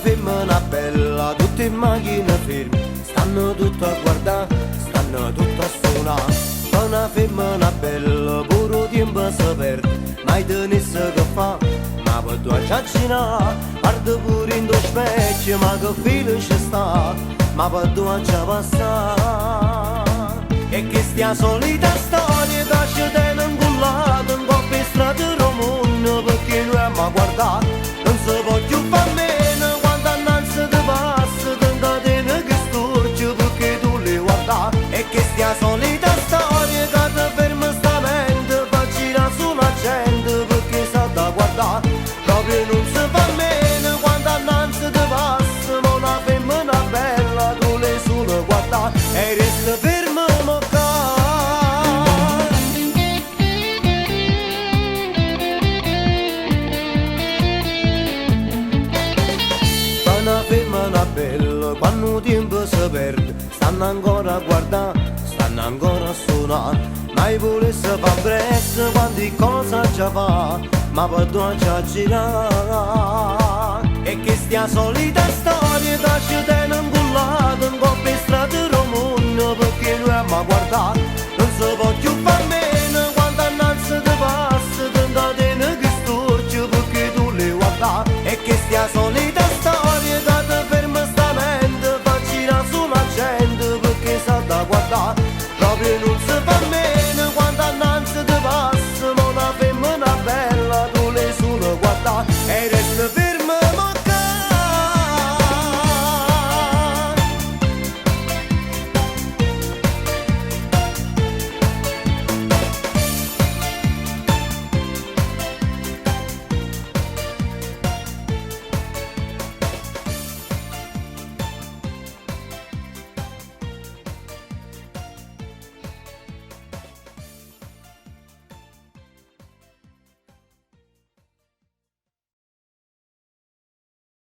femmina bella, tutte in macchina fermi, stanno tutte a guardare, stanno tutte a suonare. Una femmina bella, puro tempo si perde, mai tenesse che fa, ma per tua ciaccina, guarda pure in tuo specchio, ma che filo ci sta, ma per tua ci passa. E che stia solita storia, che ci tiene incullato, un po' per strada romana, perché noi abbiamo guardato, non si può più far meno, quando annanzi ti passa, ti catena che storce, perché tu li guarda. E che stia solita storia, che ti ferma sta mente, fa girare sulla gente, perché sa da guardare, proprio non si fa meno, quando annanzi ti passa, ma una femmina bella, tu le solo guarda, e resta ferma. Una femmina bella, quando il tempo si perde, stanno ancora a guardare, stanno ancora a suonare. Mai volesse far presto quando cosa già fa, ma per tu già girare. E che stia solita storia, che ci tiene incullato, un po' per strada romana, perché noi abbiamo guardato, non si può più far meno, quando annanzi ti passa, ti catena che storce, perché tu li guarda. E che stia solita